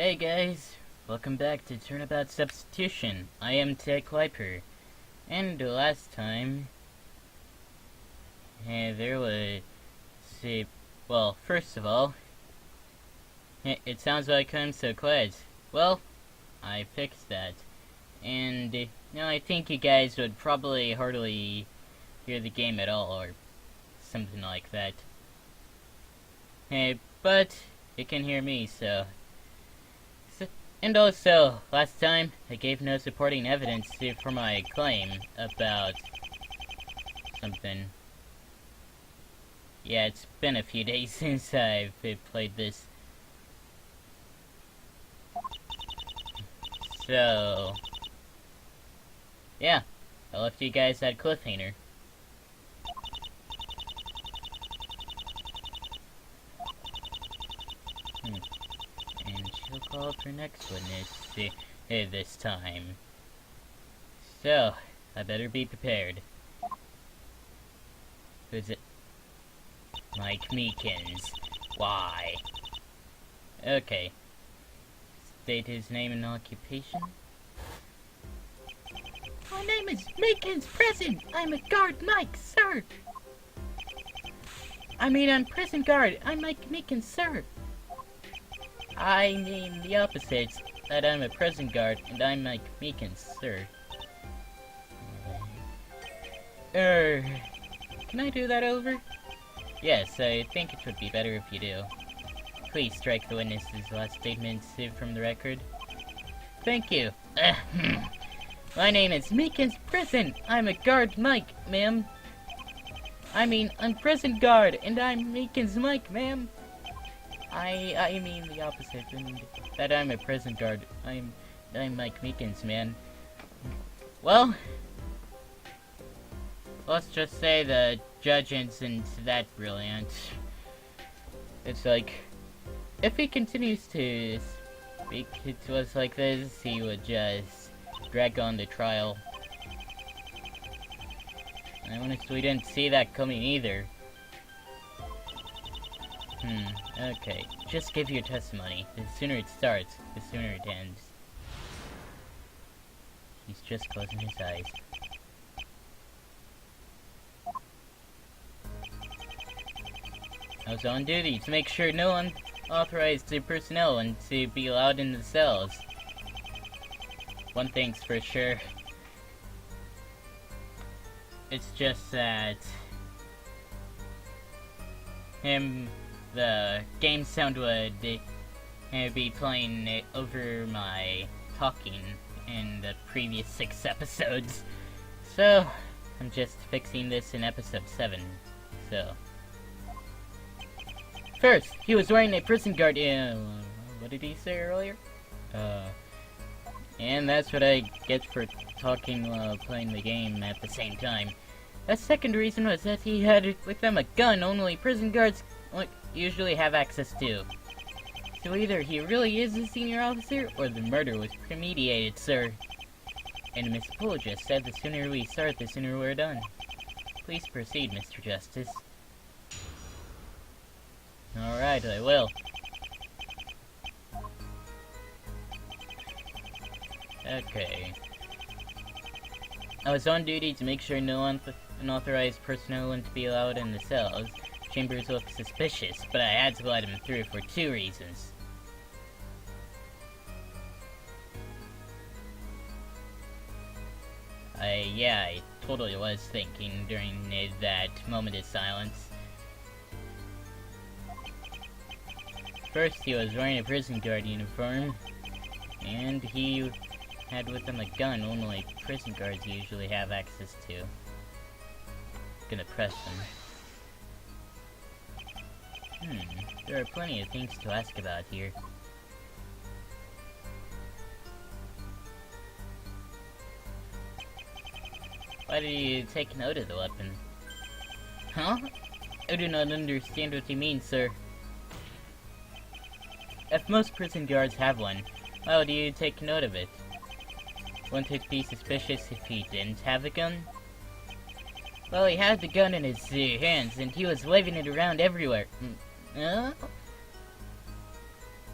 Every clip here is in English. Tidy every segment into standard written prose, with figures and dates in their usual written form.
Hey guys, welcome back to Turnabout Substitution. I am Tech Viper, and last time, there was, well, first of all, it sounds like I'm so quiet. Well, I fixed that, and I think you guys would probably hardly hear the game at all, or something like that. But you can hear me, so. And also, last time, I gave no supporting evidence for my claim about something. Yeah, it's been a few days since I've played this. So, yeah, I left you guys at cliffhanger. And she'll call up her next witness this time. So, I better be prepared. Who's it? Mike Meekins. Why? Okay. State his name and occupation. My name is Meekins, present. I'm a guard, Mike, sir. I'm prison guard. I'm Mike Meekins, sir. I mean the opposite, that I'm a prison guard, and I'm Mike Meekins, sir. Can I do that over? Yes, I think it would be better if you do. Please strike the witness's last statement from the record. Thank you. My name is Meekins Prison. I'm a guard Mike, ma'am. I'm prison guard, and I'm Meekins Mike, ma'am. I mean the opposite, and that I'm a prison guard. I'm Mike Meekins, man. Well, let's just say the judge isn't that brilliant. It's like, if he continues to speak to us like this, he would just drag on the trial. I honestly didn't see that coming either. Okay. Just give your testimony. The sooner it starts, the sooner it ends. He's just closing his eyes. I was on duty to make sure no unauthorized personnel and to be allowed in the cells. One thing's for sure. It's just that the game sound would be playing over my talking in the previous 6 episodes. So, I'm just fixing this in episode 7. So, first, he was wearing a prison guard. What did he say earlier? And that's what I get for talking while playing the game at the same time. The second reason was that he had with them a gun only prison guards usually have access to. So either he really is a senior officer, or the murder was premeditated, sir. And Miss Poole just said the sooner we start, the sooner we're done. Please proceed, Mr. Justice. Alright, I will. Okay. I was on duty to make sure no unauthorized personnel wouldn't be allowed in the cells. Chambers looked suspicious, but I had to let him through for 2 reasons. I totally was thinking during that moment of silence. First, he was wearing a prison guard uniform, and he had with him a gun only prison guards usually have access to. Gonna press him. There are plenty of things to ask about here. Why did you take note of the weapon? Huh? I do not understand what you mean, sir. If most prison guards have one, why would you take note of it? Wouldn't it be suspicious if he didn't have a gun? Well, he had the gun in his hands, and he was waving it around everywhere.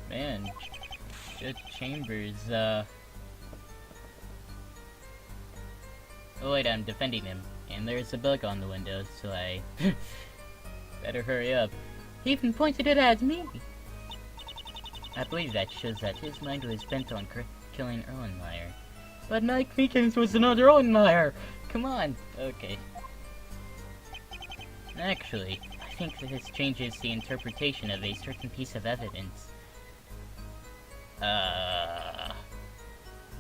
Man, Judge Chambers, oh wait, I'm defending him. And there's a bug on the window, so I better hurry up. He even pointed it at me. I believe that shows that his mind was bent on killing Erlenmeyer. But Mike Meekins was another liar. Come on! Okay. Actually, I think that this changes the interpretation of a certain piece of evidence.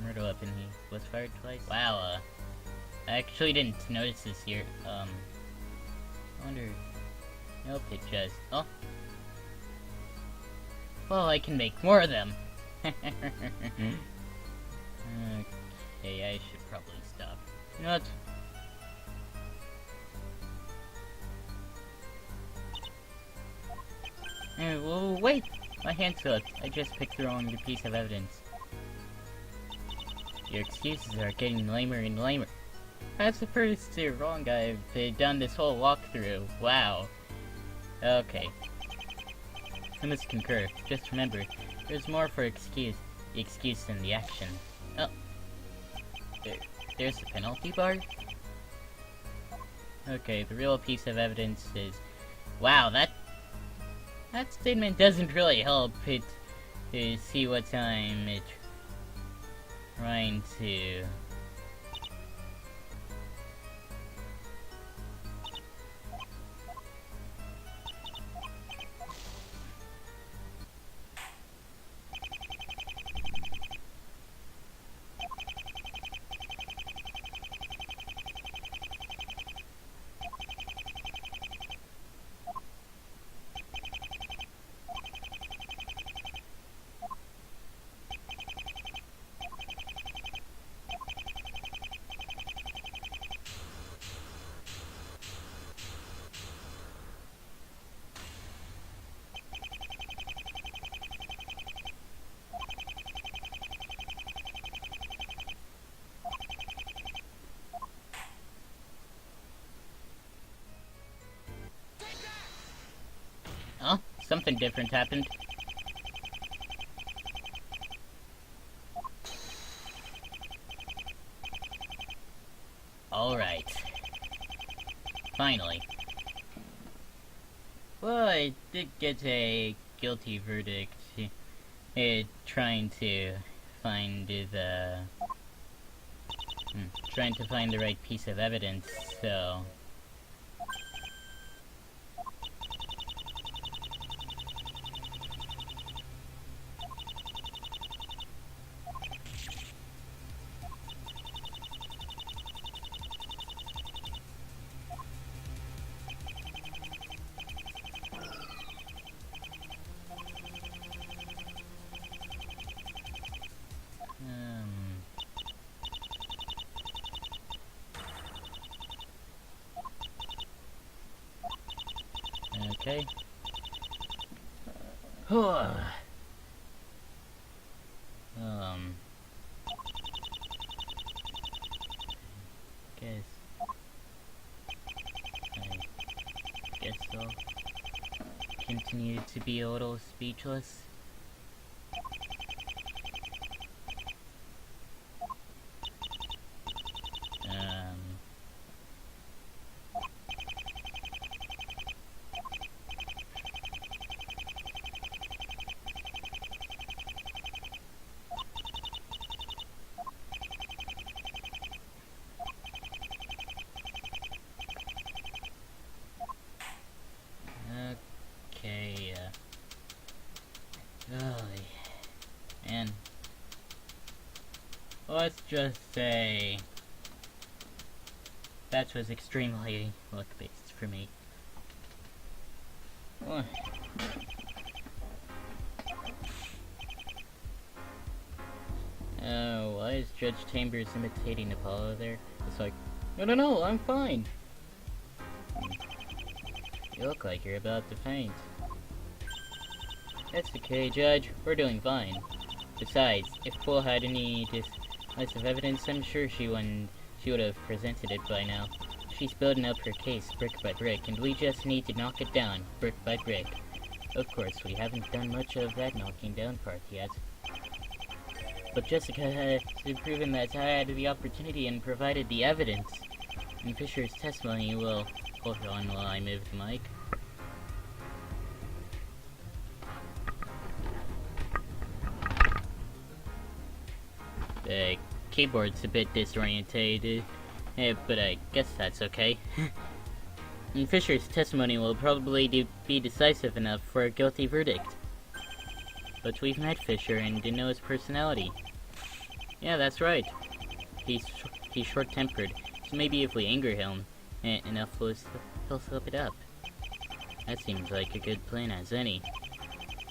Murder weapon, he was fired twice. Wow, I actually didn't notice this here. I wonder... Nope, it just... Oh! Well, I can make more of them! Okay, I should probably stop. You know what? Well, wait! My hand slipped. I just picked the wrong piece of evidence. Your excuses are getting lamer and lamer. That's the first wrong I've done this whole walkthrough. Wow. Okay. I must concur. Just remember, there's more for the excuse than the action. Oh. There's the penalty bar? Okay, the real piece of evidence is... Wow, that statement doesn't really help it to see what I'm trying to... Oh, something different happened. Alright. Finally. Well, I did get a guilty verdict. Trying to find the... trying to find the right piece of evidence, so... Okay. I guess I'll continue to be a little speechless. And let's just say that was extremely luck-based for me. Oh, why is Judge Chambers imitating Apollo there? It's like, no, I'm fine. You look like you're about to faint. That's okay, Judge. We're doing fine. Besides, if Poole had any decisive evidence, I'm sure she would have presented it by now. She's building up her case brick by brick, and we just need to knock it down, brick by brick. Of course, we haven't done much of that knocking down part yet. But Jessica has proven that I had the opportunity and provided the evidence. And Fisher's testimony will... Hold on while I move the mic. The keyboard's a bit disorientated, but I guess that's okay. And Fisher's testimony will probably be decisive enough for a guilty verdict. But we've met Fisher and didn't know his personality. Yeah, that's right. He's short-tempered, so maybe if we anger him enough, he'll slip it up. That seems like a good plan as any.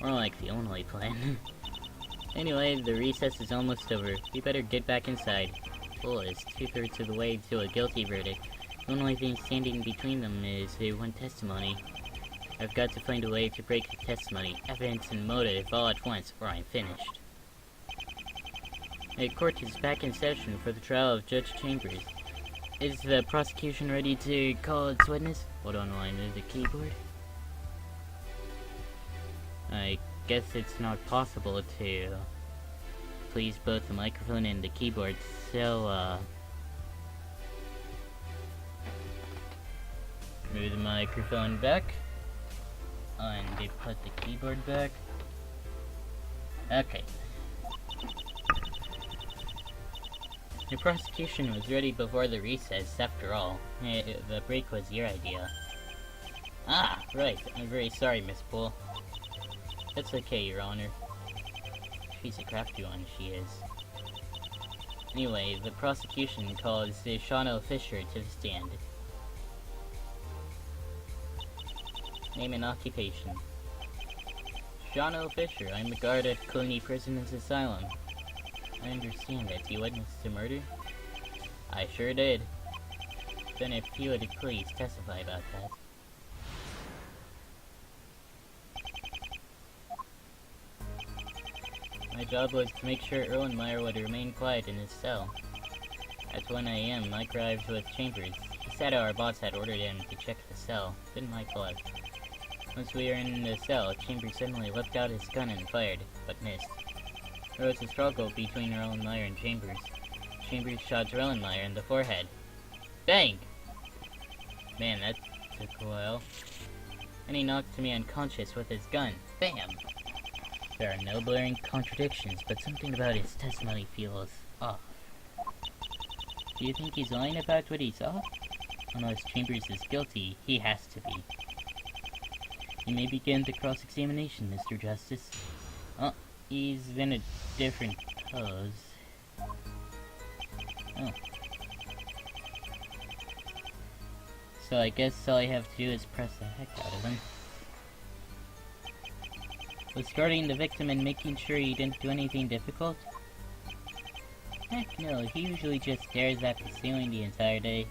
Or like the only plan. Anyway, the recess is almost over. We better get back inside. Bull is 2/3 of the way to a guilty verdict. The only thing standing between them is one testimony. I've got to find a way to break the testimony, evidence, and motive all at once, or I'm finished. The court is back in session for the trial of Judge Chambers. Is the prosecution ready to call its witness? Hold on while I move the keyboard. I guess it's not possible to please both the microphone and the keyboard, so move the microphone back and put the keyboard back. Okay. The prosecution was ready before the recess, after all. The break was your idea. Ah, right. I'm very sorry, Miss Poole. That's okay, Your Honor. She's a crafty one, she is. Anyway, the prosecution calls Shawno Fisher to the stand. Name and occupation. Shawno Fisher, I'm a guard at Coney Prisoners Asylum. I understand that you witnessed a murder? I sure did. Then if you would please testify about that. My job was to make sure Erlenmeyer would remain quiet in his cell. At 1 a.m., Mike arrived with Chambers. He said our boss had ordered him to check the cell. Then Mike left. Once we were in the cell, Chambers suddenly whipped out his gun and fired, but missed. There was a struggle between Erlenmeyer and Chambers. Chambers shot Erlenmeyer in the forehead. Bang! Man, that took a while. And he knocked me unconscious with his gun. Bam! There are no blaring contradictions, but something about his testimony feels off. Do you think he's lying about what he saw? Unless Chambers is guilty, he has to be. You may begin the cross-examination, Mr. Justice. Oh, he's in a different pose. Oh. So I guess all I have to do is press the heck out of him. Was guarding the victim and making sure he didn't do anything difficult? Heck no, he usually just stares at the ceiling the entire day.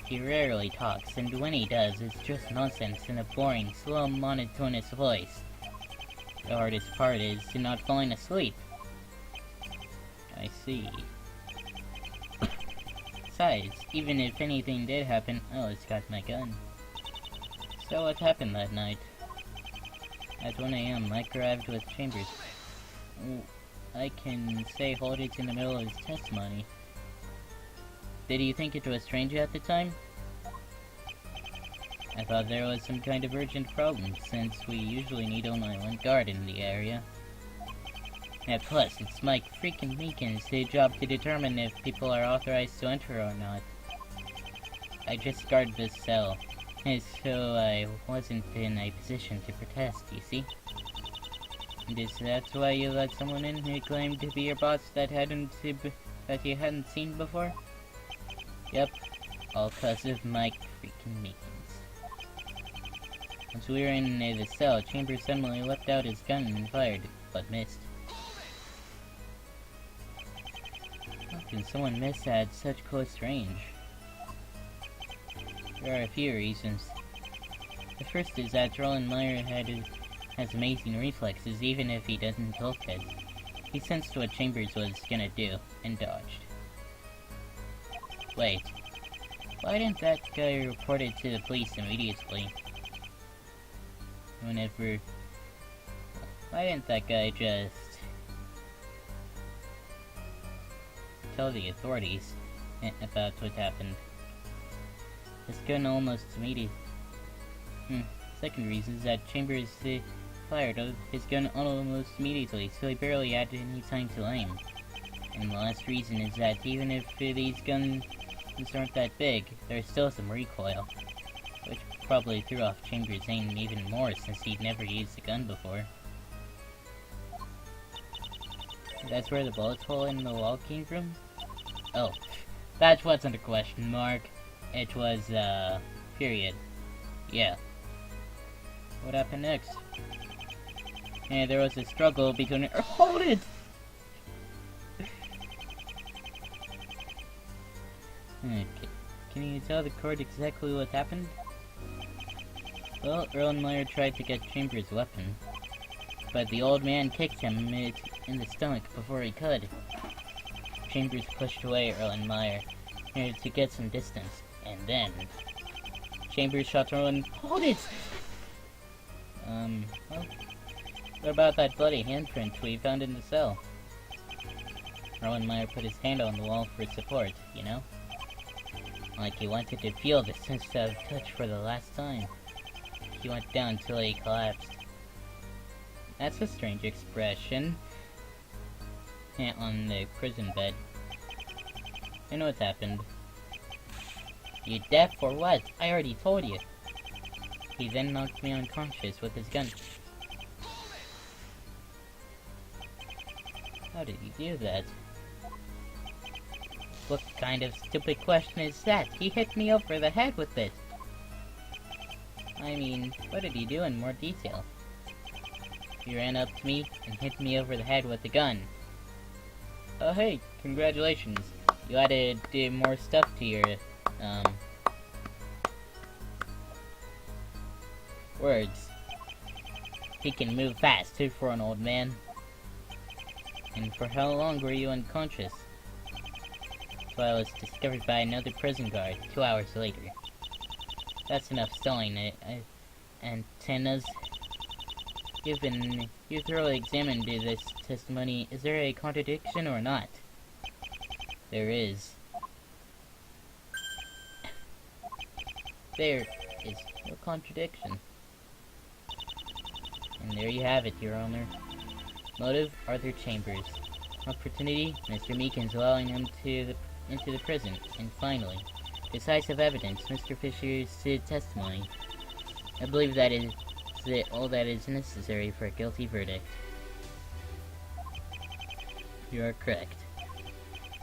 He rarely talks, and when he does, it's just nonsense in a boring, slow, monotonous voice. The hardest part is not falling asleep. I see. Besides, even if anything did happen, oh, it's got my gun. So what happened that night? At 1 a.m., Mike arrived with Chambers. I can say hold it in the middle of his testimony. Did you think it was strange at the time? I thought there was some kind of urgent problem, since we usually need only one guard in the area. And plus, it's Mike freaking Meekin's job to determine if people are authorized to enter or not. I just guard this cell. So I wasn't in a position to protest, you see? And is that why you let someone in who claimed to be your boss that you hadn't seen before? Yep, all cause of Mike freaking Meekins. Once we were in the cell, Chambers suddenly whipped out his gun and fired, but missed. How can someone miss at such close range? There are a few reasons. The first is that Erlenmeyer has amazing reflexes even if he doesn't look it. He sensed what Chambers was gonna do, and dodged. Wait. Why didn't that guy report it to the police immediately? Why didn't that guy just... tell the authorities about what happened. His gun almost immediately. Second reason is that Chambers fired his gun almost immediately, so he barely had any time to aim. And the last reason is that even if these guns aren't that big, there's still some recoil, which probably threw off Chambers' aim even more since he'd never used a gun before. That's where the bullet hole in the wall came from? Oh, that wasn't a question mark. It was, period. Yeah. What happened next? Yeah, there was a struggle between... Hold it! Okay. Can you tell the court exactly what happened? Well, Erlenmeyer tried to get Chambers' weapon, but the old man kicked him in the stomach before he could. Chambers pushed away Erlenmeyer to get some distance, and then Chambers shot Erlen. Hold it! Well, what about that bloody handprint we found in the cell? Erlenmeyer put his hand on the wall for support, you know? Like he wanted to feel the sense of touch for the last time. He went down till he collapsed. That's a strange expression. On the prison bed. I know what happened. You deaf or what? I already told you. He then knocked me unconscious with his gun. How did he do that? What kind of stupid question is that? He hit me over the head with it. I mean, what did he do in more detail? He ran up to me and hit me over the head with the gun. Oh hey, congratulations. You added more stuff to your, words. He can move fast too for an old man. And for how long were you unconscious? So I was discovered by another prison guard 2 hours later. That's enough stalling it. Antennas. You thoroughly examined this testimony. Is there a contradiction or not? There is. There is no contradiction. And there you have it, Your Honor. Motive, Arthur Chambers. Opportunity, Mr. Meekins allowing him into the prison. And finally, decisive evidence, Mr. Fisher's testimony. I believe that is all that is necessary for a guilty verdict. You are correct.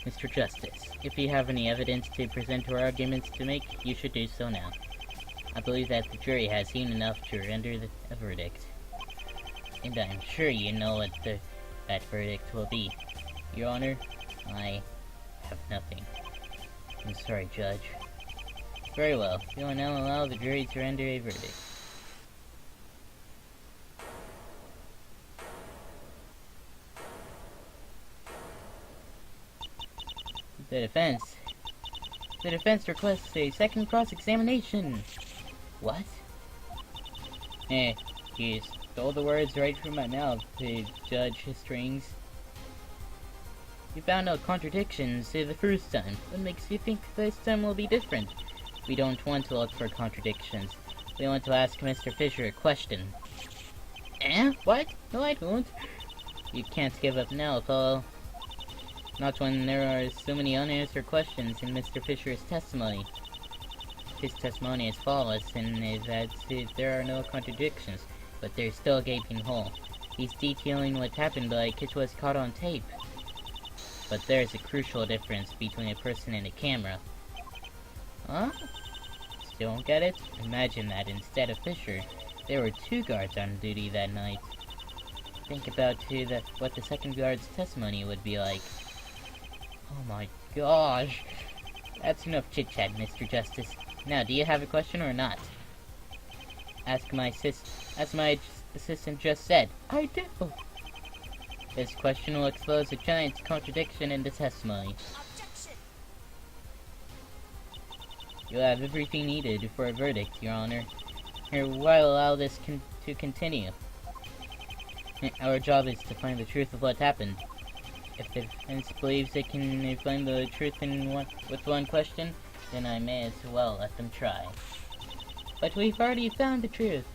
Mr. Justice, if you have any evidence to present or arguments to make, you should do so now. I believe that the jury has seen enough to render a verdict. And I am sure you know what that verdict will be. Your Honor, I have nothing. I'm sorry, Judge. Very well. We will now allow the jury to render a verdict. The defense requests a second cross-examination. What? You stole the words right from my mouth, Judge Strings. You found no contradictions the first time. What makes you think this time will be different? We don't want to look for contradictions. We want to ask Mr. Fisher a question. What? No, I don't. You can't give up now, Paul. Not when there are so many unanswered questions in Mr. Fisher's testimony. His testimony is flawless in that there are no contradictions, but there's still a gaping hole. He's detailing what happened like it was caught on tape. But there's a crucial difference between a person and a camera. Huh? Still don't get it? Imagine that instead of Fisher, there were 2 guards on duty that night. Think about what the second guard's testimony would be like. Oh my gosh. That's enough chit-chat, Mr. Justice. Now, do you have a question or not? As my assistant just said. I do. This question will expose a giant contradiction in the testimony. Objection! You have everything needed for a verdict, Your Honor. Here, why allow this to continue? Our job is to find the truth of what happened. If the defense believes it can find the truth with one question, then I may as well let them try. But we've already found the truth.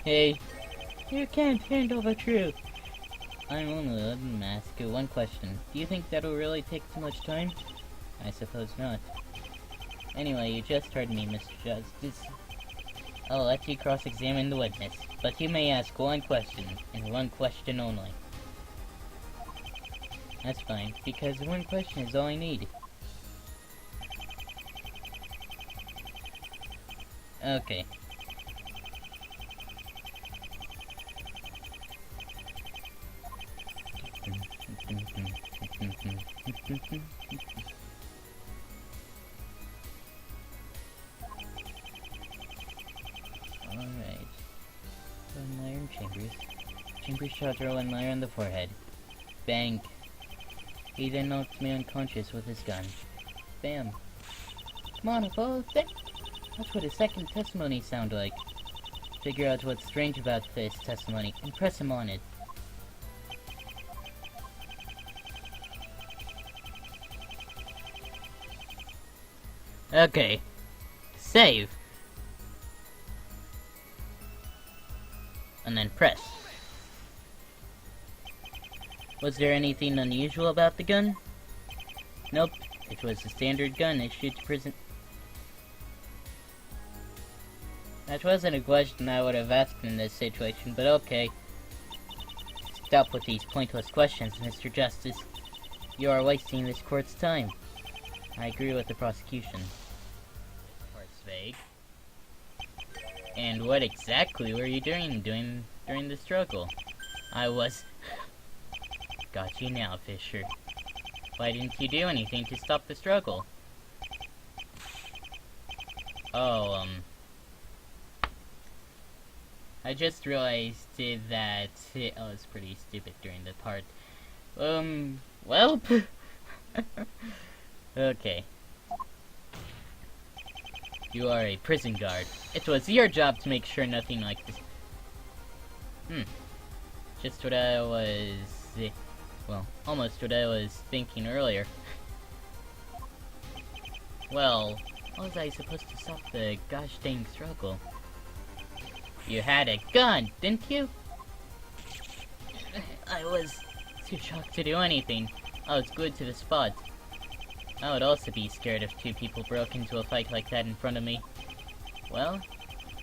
Hey, you can't handle the truth. I'm only letting them ask you one question. Do you think that'll really take too much time? I suppose not. Anyway, you just heard me, Mr. Justice. I'll let you cross-examine the witness, but you may ask one question, and one question only. That's fine, because one question is all I need. Okay. Alright. One iron chambers. Chamber shot one Meyer on the forehead. Bang. He then knocked me unconscious with his gun. Bam. Come on, follow thick. That's what his second testimony sounded like. Figure out what's strange about this testimony and press him on it. Okay. Save. And then press. Was there anything unusual about the gun? Nope. It was a standard gun issued to prison. That wasn't a question I would have asked in this situation, but okay. Stop with these pointless questions, Mr. Justice. You are wasting this court's time. I agree with the prosecution. Part's vague. And what exactly were you doing during the struggle? I was... Got you now, Fisher. Why didn't you do anything to stop the struggle? Oh, I just realized that I was pretty stupid during the part. Well... Okay. You are a prison guard. It was your job to make sure nothing like this... Just what I was... well, almost what I was thinking earlier. Well, how was I supposed to stop the gosh dang struggle? You had a gun, didn't you? I was too shocked to do anything. I was glued to the spot. I would also be scared if two people broke into a fight like that in front of me. Well,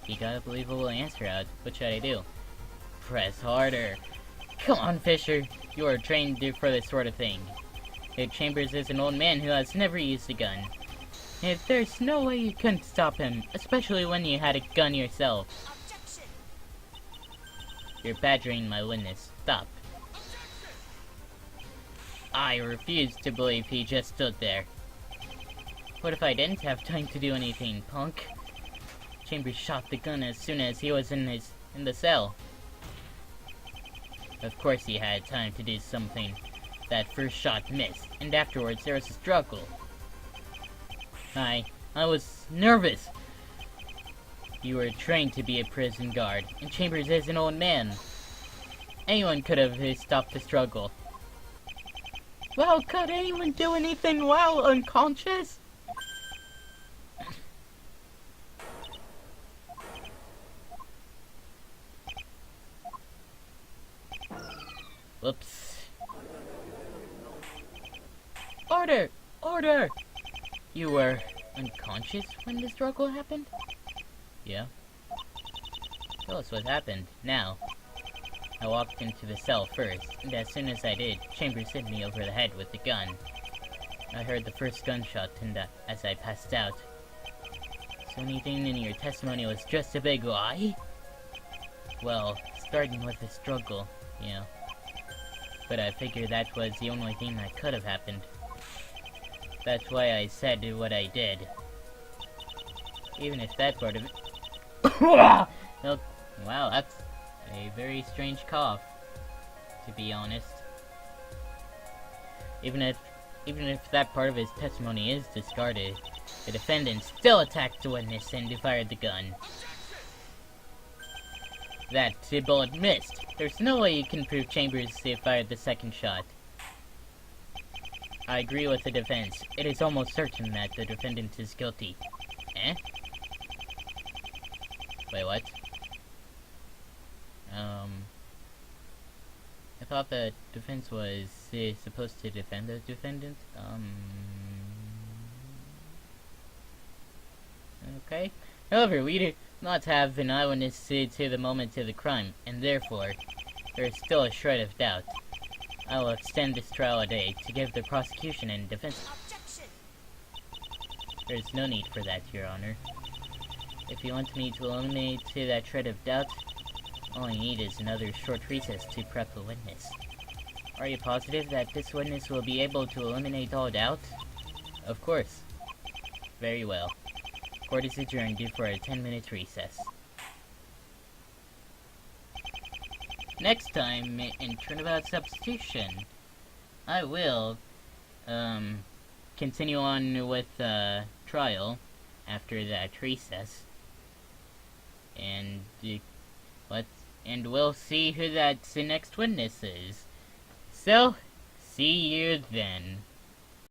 you got a believable answer out. What should I do? Press harder. Come on, Fisher. You are trained for this sort of thing. Ed Chambers is an old man who has never used a gun. If there's no way you couldn't stop him, especially when you had a gun yourself. Objection. You're badgering my witness. Stop. I refuse to believe he just stood there. What if I didn't have time to do anything, punk? Chambers shot the gun as soon as he was in the cell. Of course he had time to do something. That first shot missed, and afterwards there was a struggle. I was nervous. You were trained to be a prison guard, and Chambers is an old man. Anyone could have stopped the struggle. Well, could anyone do anything while unconscious? Whoops. Order! Order! You were unconscious when the struggle happened? Yeah. Tell us what happened, now. I walked into the cell first, and as soon as I did, Chambers hit me over the head with the gun. I heard the first gunshot as I passed out. So anything in your testimony was just a big lie? Well, starting with the struggle, yeah. But I figured that was the only thing that could have happened. That's why I said what I did. Even if that part of it... Well, wow, that's a very strange cough, to be honest. Even if that part of his testimony is discarded, the defendant still attacked the witness and fired the gun. That bullet missed. There's no way you can prove Chambers fired the second shot. I agree with the defense. It is almost certain that the defendant is guilty. Eh? Wait, what? I thought the defense was supposed to defend the defendant. Okay. However, we do not have an eyewitness to the moment of the crime, and therefore, there is still a shred of doubt. I will extend this trial a day to give the prosecution and defense. Objection! There is no need for that, Your Honor. If you want me to eliminate that shred of doubt, all I need is another short recess to prep a witness. Are you positive that this witness will be able to eliminate all doubt? Of course. Very well. Court is adjourned due for a 10-minute recess. Next time in Turnabout Substitution, I will continue on with trial after that recess, and we'll see who that next witness is. So, see you then.